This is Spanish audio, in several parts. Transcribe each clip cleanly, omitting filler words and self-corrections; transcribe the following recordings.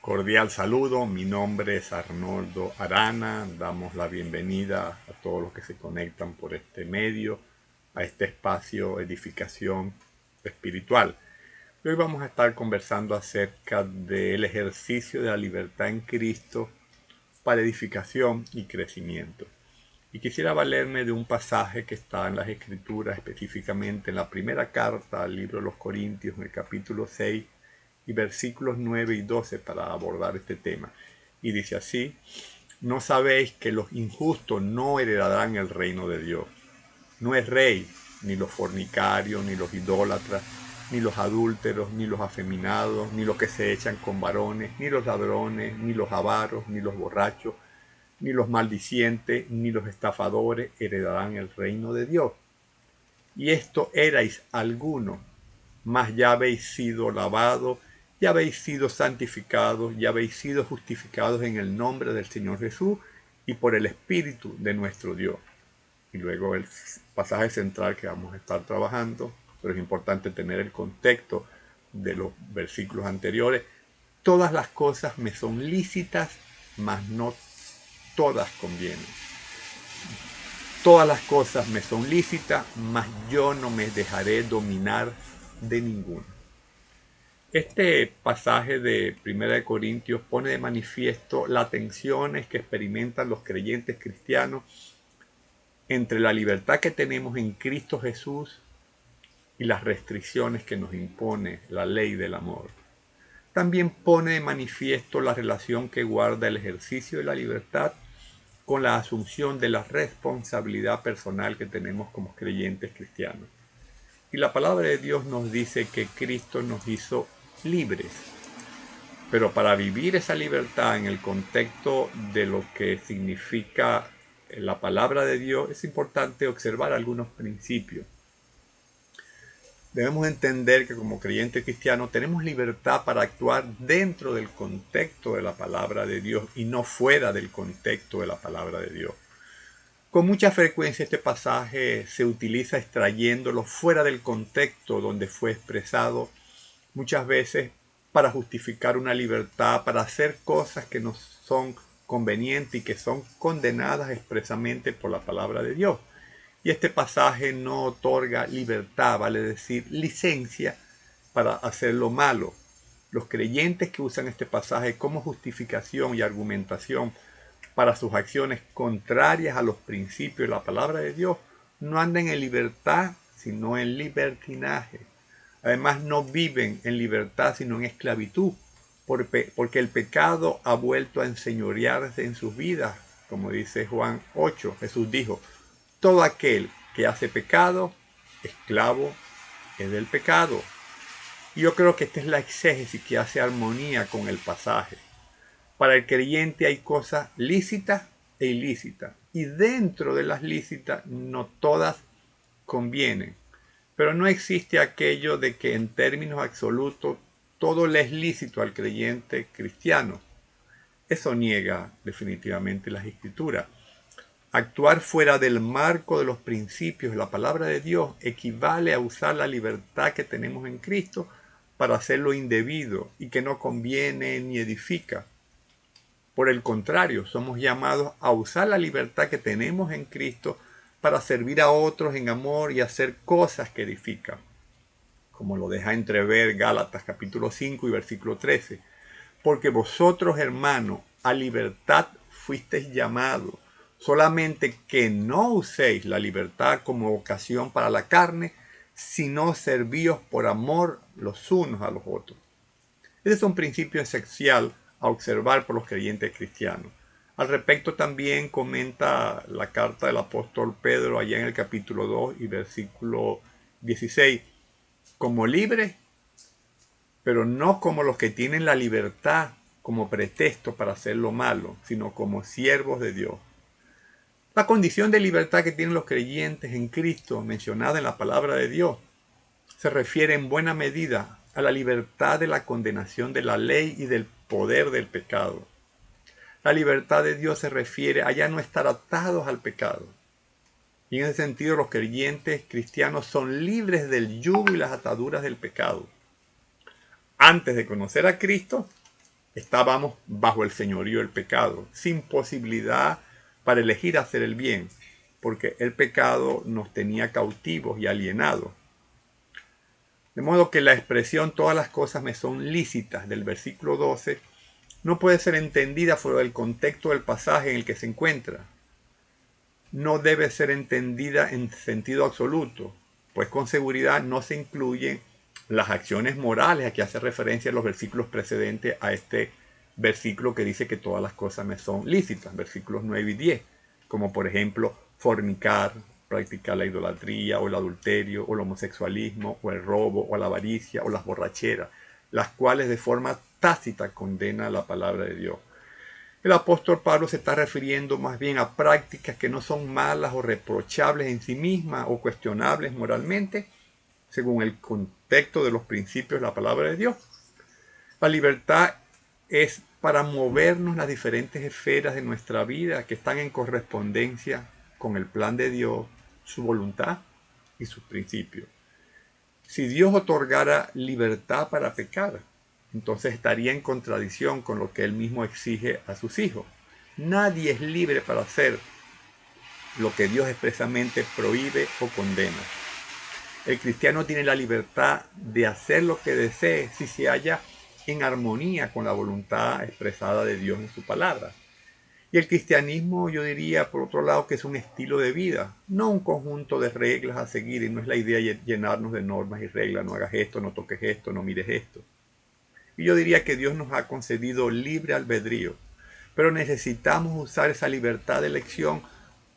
Cordial saludo, mi nombre es Arnoldo Arana, damos la bienvenida a todos los que se conectan por este medio, a este espacio Edificación Espiritual. Hoy vamos a estar conversando acerca del ejercicio de la libertad en Cristo para edificación y crecimiento. Y quisiera valerme de un pasaje que está en las Escrituras, específicamente en la primera carta al libro de los Corintios, en el capítulo 6, y versículos 9 y 12 para abordar este tema. Y dice así: ¿no sabéis que los injustos no heredarán el reino de Dios? No es rey, ni los fornicarios, ni los idólatras, ni los adúlteros, ni los afeminados, ni los que se echan con varones, ni los ladrones, ni los avaros, ni los borrachos, ni los maldicientes, ni los estafadores heredarán el reino de Dios. Y esto erais algunos, mas ya habéis sido lavados, ya habéis sido santificados, ya habéis sido justificados en el nombre del Señor Jesús y por el Espíritu de nuestro Dios. Y luego el pasaje central que vamos a estar trabajando, pero es importante tener el contexto de los versículos anteriores. Todas las cosas me son lícitas, mas no todas convienen. Todas las cosas me son lícitas, mas yo no me dejaré dominar de ninguna. Este pasaje de 1 Corintios pone de manifiesto las tensiones que experimentan los creyentes cristianos entre la libertad que tenemos en Cristo Jesús y las restricciones que nos impone la ley del amor. También pone de manifiesto la relación que guarda el ejercicio de la libertad con la asunción de la responsabilidad personal que tenemos como creyentes cristianos. Y la palabra de Dios nos dice que Cristo nos hizo libres. Pero para vivir esa libertad en el contexto de lo que significa la palabra de Dios, es importante observar algunos principios. Debemos entender que como creyentes cristianos tenemos libertad para actuar dentro del contexto de la palabra de Dios y no fuera del contexto de la palabra de Dios. Con mucha frecuencia este pasaje se utiliza extrayéndolo fuera del contexto donde fue expresado, muchas veces para justificar una libertad, para hacer cosas que no son convenientes y que son condenadas expresamente por la palabra de Dios. Y este pasaje no otorga libertad, vale decir, licencia para hacer lo malo. Los creyentes que usan este pasaje como justificación y argumentación para sus acciones contrarias a los principios de la palabra de Dios no andan en libertad, sino en libertinaje. Además, no viven en libertad, sino en esclavitud, porque el pecado ha vuelto a enseñorearse en sus vidas. Como dice Juan 8, Jesús dijo: todo aquel que hace pecado, esclavo es del pecado. Y yo creo que esta es la exégesis que hace armonía con el pasaje. Para el creyente hay cosas lícitas e ilícitas. Y dentro de las lícitas no todas convienen. Pero no existe aquello de que en términos absolutos todo le es lícito al creyente cristiano. Eso niega definitivamente las Escrituras. Actuar fuera del marco de los principios de la palabra de Dios equivale a usar la libertad que tenemos en Cristo para hacer lo indebido y que no conviene ni edifica. Por el contrario, somos llamados a usar la libertad que tenemos en Cristo para servir a otros en amor y hacer cosas que edifican, como lo deja entrever Gálatas capítulo 5 y versículo 13. Porque vosotros, hermanos, a libertad fuisteis llamados, solamente que no uséis la libertad como ocasión para la carne, sino servíos por amor los unos a los otros. Ese es un principio esencial a observar por los creyentes cristianos. Al respecto también comenta la carta del apóstol Pedro allá en el capítulo 2 y versículo 16. Como libres, pero no como los que tienen la libertad como pretexto para hacer lo malo, sino como siervos de Dios. La condición de libertad que tienen los creyentes en Cristo, mencionada en la palabra de Dios, se refiere en buena medida a la libertad de la condenación de la ley y del poder del pecado. La libertad de Dios se refiere a ya no estar atados al pecado. Y en ese sentido los creyentes cristianos son libres del yugo y las ataduras del pecado. Antes de conocer a Cristo, Estábamos bajo el señorío del pecado, sin posibilidad para elegir hacer el bien, porque el pecado nos tenía cautivos y alienados. De modo que la expresión todas las cosas me son lícitas del versículo 12 no puede ser entendida fuera del contexto del pasaje en el que se encuentra. No debe ser entendida en sentido absoluto, pues con seguridad no se incluyen las acciones morales a que hace referencia en los versículos precedentes a este versículo que dice que todas las cosas me son lícitas, versículos 9 y 10, como por ejemplo fornicar, practicar la idolatría o el adulterio o el homosexualismo o el robo o la avaricia o las borracheras, las cuales de forma tácita condena la palabra de Dios. El apóstol Pablo se está refiriendo más bien a prácticas que no son malas o reprochables en sí mismas o cuestionables moralmente, según el contexto de los principios de la palabra de Dios. La libertad es para movernos las diferentes esferas de nuestra vida que están en correspondencia con el plan de Dios, su voluntad y sus principios. Si Dios otorgara libertad para pecar, entonces estaría en contradicción con lo que Él mismo exige a sus hijos. Nadie es libre para hacer lo que Dios expresamente prohíbe o condena. El cristiano tiene la libertad de hacer lo que desee si se halla en armonía con la voluntad expresada de Dios en su palabra. Y el cristianismo, yo diría, por otro lado, que es un estilo de vida, no un conjunto de reglas a seguir, y no es la idea llenarnos de normas y reglas, no hagas esto, no toques esto, no mires esto. Y yo diría que Dios nos ha concedido libre albedrío, pero necesitamos usar esa libertad de elección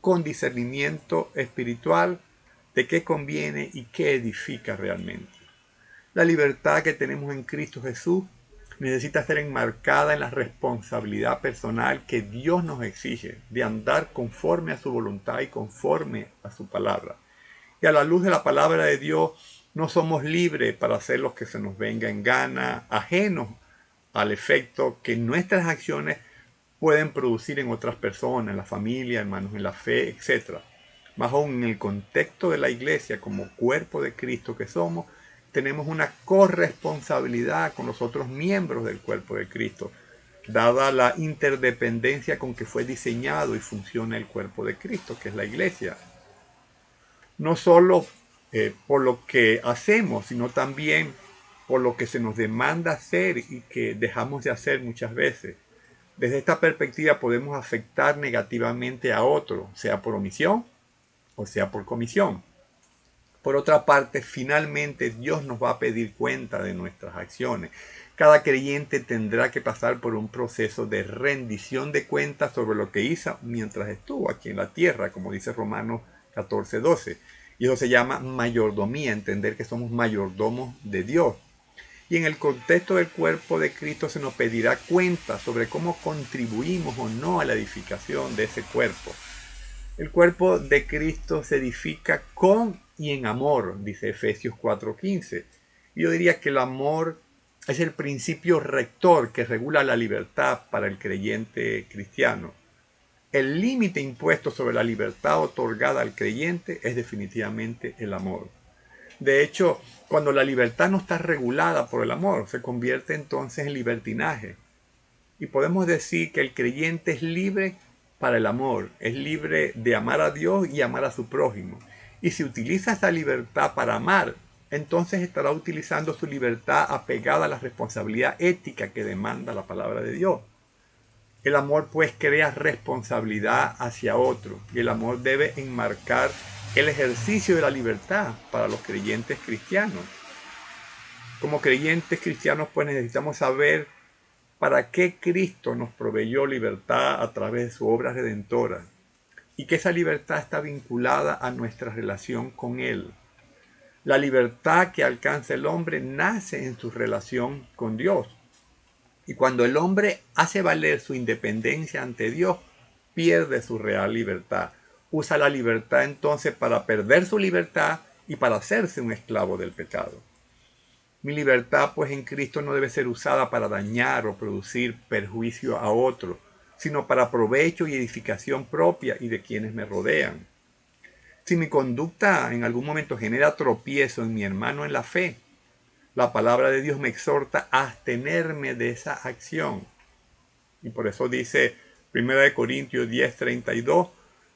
con discernimiento espiritual de qué conviene y qué edifica realmente. La libertad que tenemos en Cristo Jesús necesita ser enmarcada en la responsabilidad personal que Dios nos exige de andar conforme a su voluntad y conforme a su palabra. Y a la luz de la palabra de Dios no somos libres para hacer lo que se nos venga en gana, ajenos al efecto que nuestras acciones pueden producir en otras personas, en la familia, hermanos en la fe, etc. Más aún en el contexto de la iglesia como cuerpo de Cristo que somos, tenemos una corresponsabilidad con los otros miembros del cuerpo de Cristo, dada la interdependencia con que fue diseñado y funciona el cuerpo de Cristo, que es la iglesia. No solo por lo que hacemos, sino también por lo que se nos demanda hacer y que dejamos de hacer muchas veces. Desde esta perspectiva podemos afectar negativamente a otro, sea por omisión o sea por comisión. Por otra parte, finalmente Dios nos va a pedir cuenta de nuestras acciones. Cada creyente tendrá que pasar por un proceso de rendición de cuentas sobre lo que hizo mientras estuvo aquí en la tierra, como dice Romanos 14:12. Y eso se llama mayordomía, entender que somos mayordomos de Dios. Y en el contexto del cuerpo de Cristo se nos pedirá cuenta sobre cómo contribuimos o no a la edificación de ese cuerpo. El cuerpo de Cristo se edifica con y en amor, dice Efesios 4:15. Y yo diría que el amor es el principio rector que regula la libertad para el creyente cristiano. El límite impuesto sobre la libertad otorgada al creyente es definitivamente el amor. De hecho, cuando la libertad no está regulada por el amor, se convierte entonces en libertinaje. Y podemos decir que el creyente es libre para el amor, es libre de amar a Dios y amar a su prójimo. Y si utiliza esa libertad para amar, entonces estará utilizando su libertad apegada a la responsabilidad ética que demanda la palabra de Dios. El amor pues crea responsabilidad hacia otro y el amor debe enmarcar el ejercicio de la libertad para los creyentes cristianos. Como creyentes cristianos pues necesitamos saber para qué Cristo nos proveyó libertad a través de su obra redentora y que esa libertad está vinculada a nuestra relación con Él. La libertad que alcanza el hombre nace en su relación con Dios. Y cuando el hombre hace valer su independencia ante Dios, pierde su real libertad. Usa la libertad entonces para perder su libertad y para hacerse un esclavo del pecado. Mi libertad, pues, en Cristo no debe ser usada para dañar o producir perjuicio a otro, sino para provecho y edificación propia y de quienes me rodean. Si mi conducta en algún momento genera tropiezo en mi hermano en la fe, La palabra de Dios me exhorta a abstenerme de esa acción. Y por eso dice 1 Corintios 10:32,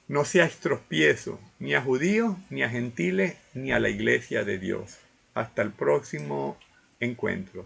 no seáis tropiezo ni a judíos, ni a gentiles, ni a la iglesia de Dios. Hasta el próximo encuentro.